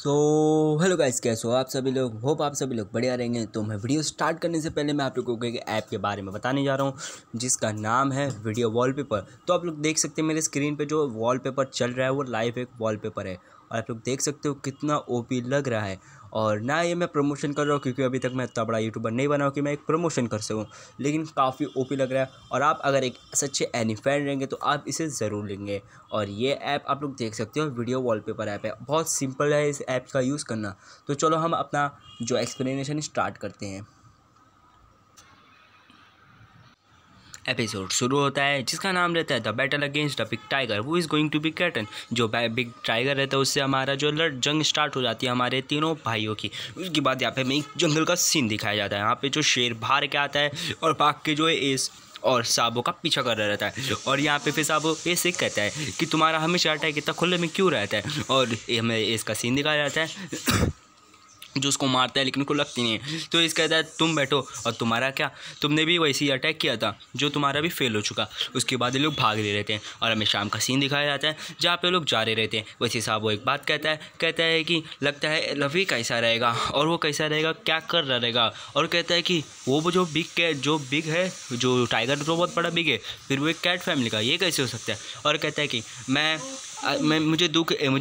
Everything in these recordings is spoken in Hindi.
सो हेलो गाइस, कैसे हो आप सभी लोग। होप आप सभी लोग बढ़िया रहेंगे। तो मैं वीडियो स्टार्ट करने से पहले मैं आप लोगों को एक ऐप के बारे में बताने जा रहा हूँ जिसका नाम है वीडियो वॉलपेपर। तो आप लोग देख सकते हैं मेरे स्क्रीन पे जो वॉलपेपर चल रहा है वो लाइव एक वॉलपेपर है और आप लोग देख सकते हो कितना ओपी लग रहा है। और ना ये मैं प्रमोशन कर रहा हूँ क्योंकि अभी तक मैं इतना बड़ा यूट्यूबर नहीं बना हूँ कि मैं एक प्रमोशन कर सकूँ, लेकिन काफ़ी ओपी लग रहा है। और आप अगर एक सच्चे एनी फैन रहेंगे तो आप इसे ज़रूर लेंगे। और ये ऐप आप लोग देख सकते हो वीडियो वॉलपेपर ऐप है, बहुत सिंपल है इस ऐप का यूज़ करना। तो चलो हम अपना जो एक्सप्लेनेशन स्टार्ट करते हैं। एपिसोड शुरू होता है जिसका नाम रहता है the battle against the big tiger who is going to be eaten. जो बिग टाइगर रहता है उससे हमारा जो जंग स्टार्ट हो जाती है हमारे तीनों भाइयों की। उसके बाद यहाँ पे हमें एक जंगल का सीन दिखाया जाता है। यहाँ पे जो शेर बाहर के आता है और भाग के जो है एस और साबो का पीछा कर रहा रहता है। और यहाँ पे फिर साबो एस एक कहता है कि तुम्हारा हमेशा अटैक इतना खुले में क्यों रहता है। और हमें इसका सीन दिखाया जाता है जो उसको मारता है लेकिन उसको लगती नहीं है। तो इस कहता है तुम बैठो और तुम्हारा क्या, तुमने भी वैसे ही अटैक किया था जो तुम्हारा भी फेल हो चुका। उसके बाद ये लोग भाग रहे रहते हैं और हमें शाम का सीन दिखाया जाता है जहाँ पे लोग जा रहे रहते हैं। वैसे साहब वो एक बात कहता है कि लगता है लवी कैसा रहेगा और वो कैसा रहेगा, क्या कर रहा रहेगा। और कहता है कि वो जो बिग है जो टाइगर तो बहुत बड़ा बिग है, फिर वो एक कैट फैमिली का, ये कैसे हो सकता है। और कहता है कि मुझे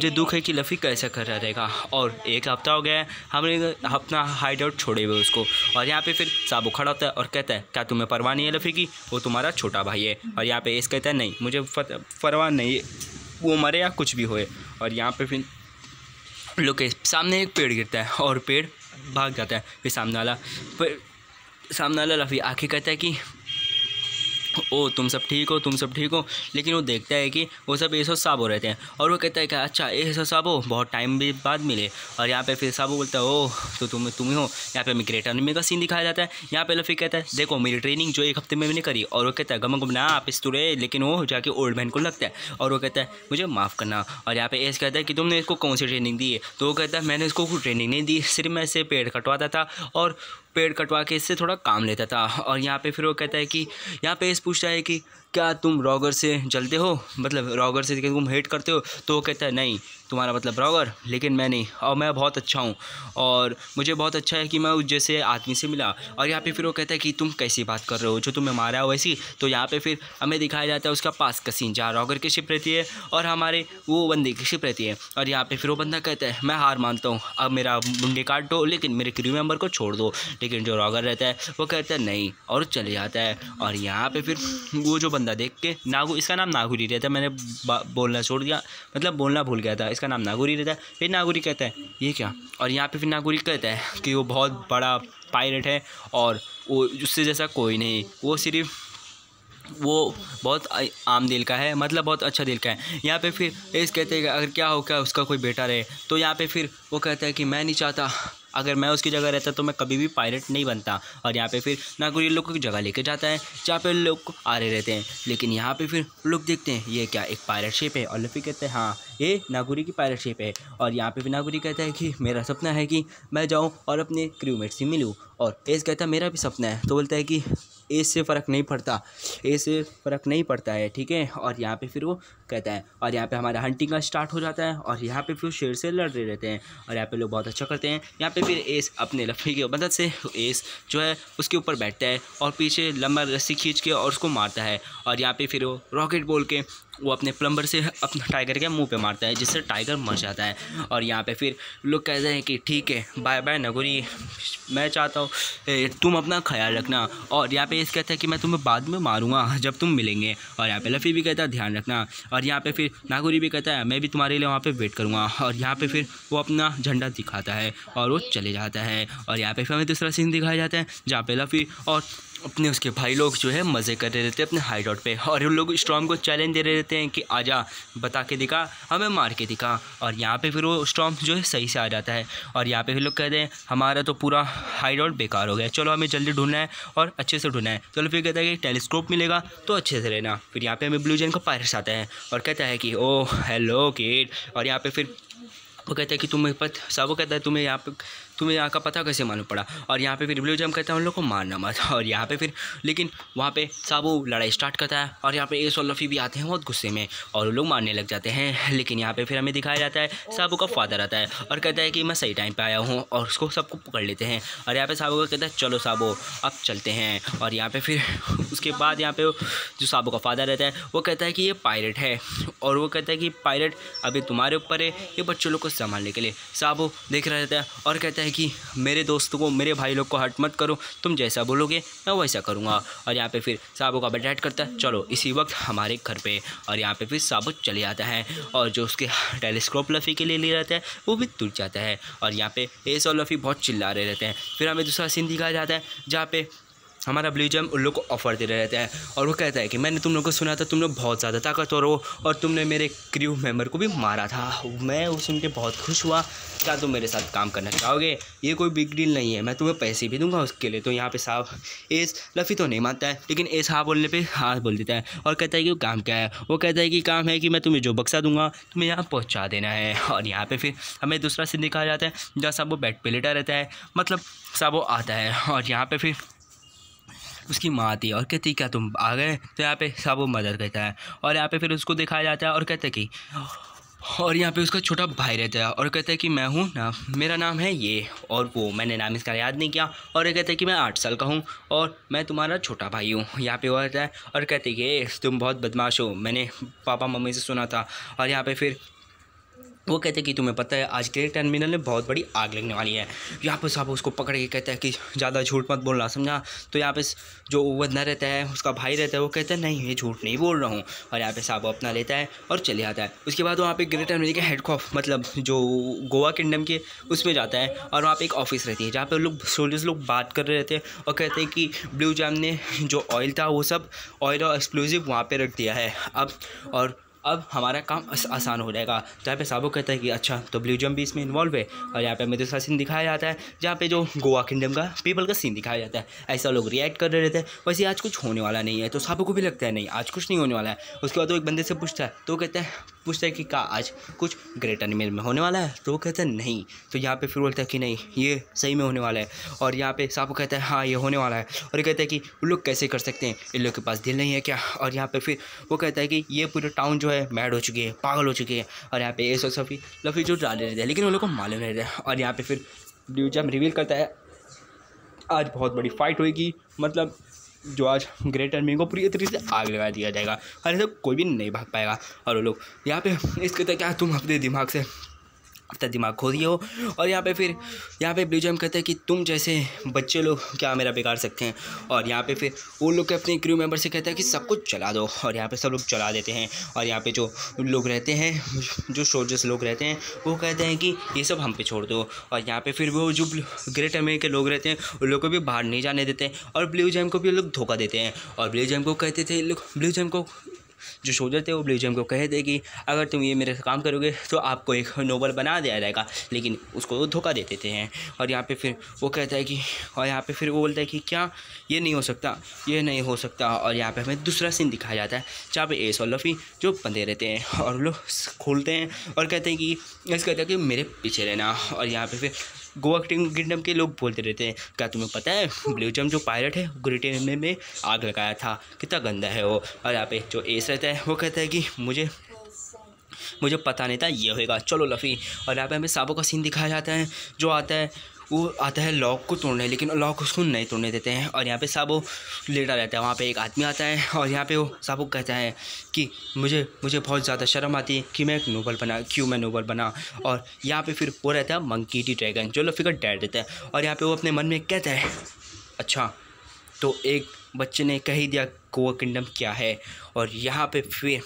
दुख है कि लफ़ी कैसा कर रहा रहेगा। और एक हफ्ता हो गया है हमने अपना हाइड आउट छोड़े हुए उसको। और यहाँ पे फिर साबू खड़ा होता है और कहता है क्या तुम्हें परवाह नहीं है लफ़ी की, वो तुम्हारा छोटा भाई है। और यहाँ पे एस कहता है नहीं मुझे परवाह नहीं, वो मरे या कुछ भी होए। और यहाँ पे फिर लोग के सामने एक पेड़ गिरता है और पेड़ भाग जाता है। फिर सामने वाला लफ़ी आके कहता है कि ओ तुम सब ठीक हो। लेकिन वो देखता है कि वो सब एसो साबो रहते हैं और वो कहता है कि अच्छा एसो साबो बहुत टाइम भी बाद मिले। और यहाँ पे फिर साबो बोलता है ओह तो तुम ही हो। यहाँ पे हमें ग्रेट एनिमी का सीन दिखाया जाता है। यहाँ पे लफ़ी कहता है देखो मेरी ट्रेनिंग जो एक हफ्ते में मैंने करी। और वो कहता है गम ना आप इस तुरे, लेकिन वो जाके ओल्ड मैन को लगता है और वो कहता है मुझे माफ़ करना। और यहाँ पे एस कहता है कि तुमने इसको कौन सी ट्रेनिंग दी है। तो वो कहता है मैंने इसको कोई ट्रेनिंग नहीं दी, सिर्फ मैं इसे पेड़ कटवाता था और पेड़ कटवा के इससे थोड़ा काम लेता था। और यहाँ पे फिर वो कहता है कि यहाँ पे इस पूछता है कि क्या तुम रॉगर से जलते हो, मतलब रॉगर से तुम हेट करते हो। तो वो कहता है नहीं तुम्हारा मतलब रॉगर, लेकिन मैं नहीं, और मैं बहुत अच्छा हूँ और मुझे बहुत अच्छा है कि मैं उस जैसे आदमी से मिला। और यहाँ पे फिर वो कहता है कि तुम कैसी बात कर रहे हो, जो तुम्हें मारा है वैसी। तो यहाँ पे फिर हमें दिखाया जाता है उसका पास का सीन जहाँ रॉगर की शिप रहती है और हमारे वो बंदे की शिप रहती है। और यहाँ पे फिर वो बंदा कहता है मैं हार मानता हूँ, अब मेरा मुंडे काट दो लेकिन मेरे क्रू मेंबर को छोड़ दो। लेकिन जो रॉगर रहता है वो कहता है नहीं और चले जाता है। और यहाँ पे फिर वो जो बंदा देख के इसका नाम नागुरी रहता है, मैंने बोलना छोड़ दिया, मतलब बोलना भूल गया था, इसका नाम नागुरी रहता है। फिर नागुरी कहता है ये क्या। और यहाँ पे फिर नागुरी कहता है कि वो बहुत बड़ा पायरेट है और वो उससे जैसा कोई नहीं, वो बहुत आम दिल का है, मतलब बहुत अच्छा दिल का है। यहाँ पे फिर एस कहते हैं कि अगर क्या हो क्या उसका कोई बेटा रहे। तो यहाँ पे फिर वो कहता है कि मैं नहीं चाहता, अगर मैं उसकी जगह रहता तो मैं कभी भी पायरेट नहीं बनता। और यहाँ पे फिर नागुरी लोग की जगह लेके जाता है जहाँ पे लोग आ रहे रहते हैं। लेकिन यहाँ पे फिर लोग देखते हैं ये क्या एक पायरेट शिप है। और लफ़ी कहते हैं हाँ ये नागुरी की पायरेट शिप है। और यहाँ पे फिर नागुरी कहता है कि मेरा सपना है कि मैं जाऊँ और अपने क्रूमेट से मिलूँ। और एस कहता है मेरा भी सपना है। तो बोलता है कि एस से फ़र्क नहीं पड़ता है ठीक है। और यहाँ पे फिर वो कहता है और यहाँ पे हमारा हंटिंग का स्टार्ट हो जाता है और यहाँ पे फिर शेर से लड़ रहे रहते हैं। और यहाँ पे लोग बहुत अच्छा करते हैं। यहाँ पे फिर एस अपने लफ़ी की मदद से एस जो है उसके ऊपर बैठता है और पीछे लंबा रस्सी खींच के और उसको मारता है। और यहाँ पे फिर वो रॉकेट बोल के वो अपने प्लम्बर से अपना टाइगर के मुंह पे मारता है जिससे टाइगर मर जाता है। और यहाँ पे फिर लोग कहते हैं कि ठीक है बाय बाय नागुरी, मैं चाहता हूँ तुम अपना ख्याल रखना। और यहाँ पे इस कहता है कि मैं तुम्हें बाद में मारूंगा जब तुम मिलेंगे। और यहाँ पे लफ़ी भी कहता है ध्यान रखना। और यहाँ पे फिर नागुरी भी कहता है मैं भी तुम्हारे लिए वहाँ पे वेट करूँगा। और यहाँ पे फिर वो अपना झंडा दिखाता है और वो चले जाता है। और यहाँ पे फिर हमें दूसरा सीन दिखाया जाता है जहाँ पे लफ़ी और अपने उसके भाई लोग जो है मज़े कर रहे रहते हैं अपने हाइड आउट पे। और उन लोग स्टॉर्म को चैलेंज दे रहे रहते हैं कि आजा बता के दिखा, हमें मार के दिखा। और यहाँ पे फिर वो स्टॉर्म जो है सही से आ जाता है। और यहाँ पे फिर लोग कहते हैं हमारा तो पूरा हाइड आउट बेकार हो गया, चलो हमें जल्दी ढूंढना है और अच्छे से ढूंढना है। चलो फिर कहता है कि टेलीस्कोप मिलेगा तो अच्छे से रहना। फिर यहाँ पे हमें ब्लू जेन का पायरेट्स आता है और कहता है कि ओह हेलो किड। और यहाँ पे फिर वो कहता है कि तुम्हें साबो कहता है तुम्हें यहाँ का पता कैसे मालूम पड़ा। और यहाँ पे फिर ब्लू जैम कहता है उन लोग को मारना मत। और यहाँ पे फिर लेकिन वहाँ पे साबो लड़ाई स्टार्ट करता है और यहाँ पे एस और लफ़ी भी आते हैं बहुत गुस्से में और वो लोग मारने लग जाते हैं। लेकिन यहाँ पे फिर हमें दिखाया जाता है साबो का फादर आता है और कहता है कि मैं सही टाइम पे आया हूँ और उसको सबको पकड़ लेते हैं। और यहाँ पे साबो का कहता है चलो साबो अब चलते हैं। और यहाँ पे फिर उसके बाद यहाँ पे जो साबो का फादर रहता है वो कहता है कि ये पायरेट है और वो कहता है कि पायरेट अभी तुम्हारे ऊपर है, ये बच्चों लोग को संभालने के लिए। साबो देख रहा रहता है और कहता है कि मेरे दोस्तों को, मेरे भाई लोग को हर्ट मत करो, तुम जैसा बोलोगे मैं वैसा करूँगा। और यहाँ पे फिर साबो का बेटा करता है चलो इसी वक्त हमारे घर पे। और यहाँ पे फिर साबो चले जाता है और जो उसके टेलीस्कोप लफ़ी के लिए ले रहता है वो भी टूट जाता है। और यहाँ पे एस और लफ़ी बहुत चिल्ला रहे रहते हैं। फिर हमें दूसरा सीन दिखाया जाता है जहाँ पे हमारा ब्लू जैम उन लोग को ऑफ़र दे रहे रहता है और वो कहता है कि मैंने तुम लोग को सुना था तुम लोग बहुत ज़्यादा ताकतवर हो और तुमने मेरे क्रू मेंबर को भी मारा था। मैं वो सुन के बहुत खुश हुआ, क्या तुम मेरे साथ काम करना चाहोगे? ये कोई बिग डील नहीं है, मैं तुम्हें पैसे भी दूंगा उसके लिए। तो यहाँ पे साहब एस लफ़ी तो नहीं मानता है लेकिन एस हाँ बोलने पे हाँ बोल देता है और कहता है कि वो काम क्या है। वो कहता है कि काम है कि मैं तुम्हें जो बक्सा दूंगा तुम्हें यहाँ पहुँचा देना है। और यहाँ पर फिर हमें दूसरा सीन दिखाया जाता है जहाँ साहब वो बेड पर लेटा रहता है, मतलब साहब वो आता है और यहाँ पर फिर उसकी माँ आती है और कहती क्या तुम आ गए? तो यहाँ पे साबो मदद करता है और यहाँ पे फिर उसको दिखाया जाता है और कहता है कि और यहाँ पे उसका छोटा भाई रहता है और कहता है कि मैं हूँ ना, मेरा नाम है ये और वो, मैंने नाम इसका याद नहीं किया। और ये कहता है कि मैं 8 साल का हूँ और मैं तुम्हारा छोटा भाई हूँ। यहाँ पे वो रहता है और कहते हैं कि तुम बहुत बदमाश हो, मैंने पापा मम्मी से सुना था। और यहाँ पे फिर वो कहते हैं कि तुम्हें पता है आज के टर्मिनल में बहुत बड़ी आग लगने वाली है। यहाँ पे साहब उसको पकड़ के कहता है कि ज़्यादा झूठ मत बोलना, समझा? तो यहाँ पे जो बंदा रहता है उसका भाई रहता है वो कहता है नहीं ये झूठ नहीं बोल रहा हूँ। और यहाँ पे साहब अपना लेता है और चले आता है। उसके बाद वहाँ पे ग्रेट टर्मिनल के हेड ऑफ मतलब जो गोवा किंगडम के उसमें जाता है और वहाँ पर एक ऑफिस रहती है जहाँ पर लोग सोल्जर्स लोग बात कर रहे रहते हैं और कहते हैं कि ब्लू जैम ने जो ऑयल था वो सब ऑयल और एक्सप्लोजिव वहाँ पर रख दिया है अब हमारा काम आसान हो जाएगा। जहाँ पे साबो कहता है कि अच्छा तो ब्लू जैम भी इसमें इन्वॉल्व है। और यहाँ पे हमें दूसरा सीन दिखाया जाता है जहाँ पे जो गोवा किंगडम का पीपल का सीन दिखाया जाता है। ऐसा लोग रिएक्ट कर रहे रहते हैं वैसे आज कुछ होने वाला नहीं है। तो साबो को भी लगता है नहीं आज कुछ नहीं होने वाला है। उसके बाद वो एक बंदे से पूछता है तो कहता है कि क्या आज कुछ ग्रेट एनिमल में होने वाला है? तो वो कहता है नहीं। तो यहाँ पे फिर बोलता है कि नहीं ये सही में होने वाला है। और यहाँ पे साबो कहता है हाँ ये होने वाला है। और ये कहता है कि वो लोग कैसे कर सकते हैं, इन लोग के पास दिल नहीं है क्या? और यहाँ पे फिर वो कहता है कि ये पूरे टाउन जो है मैड हो चुकी है, पागल हो चुकी है। और यहाँ पे एस और लफ़ी जो डाले रहते हैं लेकिन वो लोग को मालूम नहीं रहता है। और यहाँ पे फिर ब्लू जैम रिवील करता है आज बहुत बड़ी फाइट होगी, मतलब जो आज ग्रेट आर्मी को पूरी तरीके से आग लगा दिया जाएगा और ऐसे कोई भी नहीं भाग पाएगा। और वो लोग यहाँ पे इस कहते हैं क्या तुम अपने दिमाग से अपना दिमाग खो दिए हो। और यहाँ पे ब्लू जैम कहते हैं कि तुम जैसे बच्चे लोग क्या मेरा बिगाड़ सकते हैं। और यहाँ पे फिर वो लोग के अपने क्रू मेंबर से कहते हैं कि सब कुछ चला दो। और यहाँ पे सब लोग चला देते हैं। और यहाँ पे जो लोग रहते हैं, जो सोल्जर्स लोग रहते हैं, वो कहते हैं कि ये सब हम पे छोड़ दो। और यहाँ पे फिर वो जो ग्रेट आर्मी के लोग रहते हैं उन लोग को भी बाहर नहीं जाने देते और ब्लू जैम को भी लोग धोखा देते हैं। और ब्लू जैम को कहते थे लोग, ब्लू जैम को जो सोल्जर थे वो ब्लू जैम को कहे थे कि अगर तुम ये मेरे से काम करोगे तो आपको एक नोबल बना दिया जाएगा, लेकिन उसको वो धोखा दे देते हैं। और यहाँ पे फिर वो कहता है कि और यहाँ पे फिर वो बोलता है कि क्या ये नहीं हो सकता, ये नहीं हो सकता। और यहाँ पे हमें दूसरा सीन दिखाया जाता है जहाँ पे एस और लफ़ी जो बंदे रहते हैं और लोग खोलते हैं और कहते हैं कि कहते हैं कि मेरे पीछे रहना। और यहाँ पे फिर गोवा किंगडम के लोग बोलते रहते हैं क्या तुम्हें पता है ब्लू जैम जो पायलट है ग्रेट एनिमल में आग लगाया था, कितना गंदा है वो। और यहाँ पे जो एस रहता है वो कहता है कि मुझे पता नहीं था ये होएगा, चलो लफ़ी। और यहाँ पे हमें साबो का सीन दिखाया जाता है जो वो आता है लॉक को तोड़ने, लेकिन लॉक उसको नहीं तोड़ने देते हैं। और यहाँ पे साबो लेटा रहता है, वहाँ पे एक आदमी आता है और यहाँ पे वो साबो कहता है कि मुझे बहुत ज़्यादा शर्म आती है कि मैं नोबल बना। और यहाँ पे फिर वो रहता है मंकी डी ड्रैगन जो लफ़ी का डैड रहता है। और यहाँ पे वो अपने मन में कहता है अच्छा तो एक बच्चे ने कह ही दिया गोवा किंगडम क्या है। और यहाँ पे फिर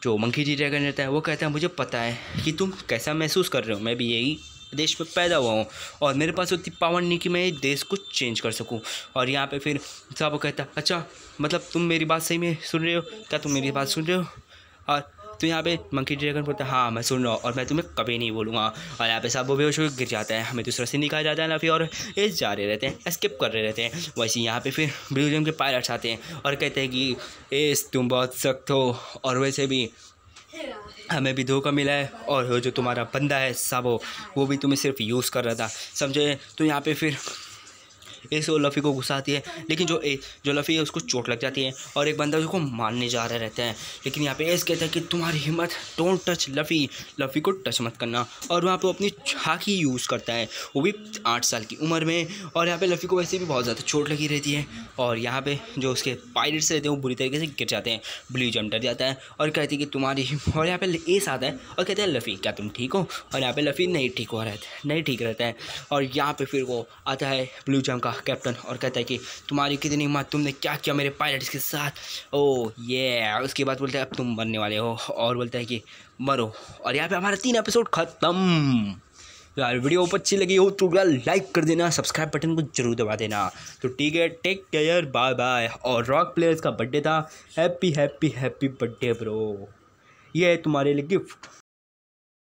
जो मंकी डी ड्रैगन रहता है वो कहता है मुझे पता है कि तुम कैसा महसूस कर रहे हो, मैं भी यही देश में पैदा हुआ हूँ और मेरे पास उतनी पावर नहीं कि मैं इस देश को चेंज कर सकूँ। और यहाँ पे फिर साबो कहता अच्छा मतलब तुम मेरी बात सही में सुन रहे हो, क्या तुम मेरी बात सुन रहे हो? और तो यहाँ पे मंकी ड्रैगन बोलता है हाँ मैं सुन रहा हूँ और मैं तुम्हें कभी नहीं बोलूँगा। और यहाँ पे साबो बेहोश होकर गिर जाता है। हमें दूसरा सीन दिखाया जाता है ना, फिर और ये जा रहे रहते हैं, एस्केप कर रहे रहते हैं। वैसे यहाँ पे फिर ब्लू जैम के पायलट्स आते हैं और कहते हैं कि एस तुम बहुत सख्त हो और वैसे भी हमें भी धोखा मिला है और वो जो तुम्हारा बंदा है साबो वो भी तुम्हें सिर्फ यूज़ कर रहा था, समझे। तो यहाँ पे फिर एस वो लफ़ी को घुसाती है, लेकिन जो लफ़ी है उसको चोट लग जाती है और एक बंदा उसको मारने जा रहे रहते हैं। लेकिन यहाँ पे एस कहता है कि तुम्हारी हिम्मत, डोंट टच लफ़ी को टच मत करना। और वहाँ पे अपनी झाकी यूज़ करता है, वो भी 8 साल की उम्र में। और यहाँ पे लफ़ी को वैसे भी बहुत ज़्यादा चोट लगी रहती है और यहाँ पे जो उसके पायरेट्स रहते हैं वो बुरी तरीके से गिर जाते हैं। ब्लू जम डर जाता है और कहती है कि तुम्हारी, और यहाँ पे एस आता है और कहते हैं लफ़ी क्या तुम ठीक हो। और यहाँ पे लफ़ी नहीं ठीक रहता है। और यहाँ पे फिर वो आता है ब्लू जम का कैप्टन और कहता है कि तुम्हारी कितनी हिम्मत, तुमने क्या किया मेरे पायलट्स के साथ, ओह ये। उसके बाद बोलता है अब तुम मरने वाले हो और बोलता है कि मरो। और यहाँ पे हमारा 3 एपिसोड ख़त्म। यार वीडियो अच्छी लगी हो तो लाइक कर देना, सब्सक्राइब बटन को जरूर दबा देना। तो ठीक है, टेक केयर, बाय बाय। और रॉक प्लेयर्स का बर्थडे था, happy happy happy birthday bro, ये है तुम्हारे लिए गिफ्ट।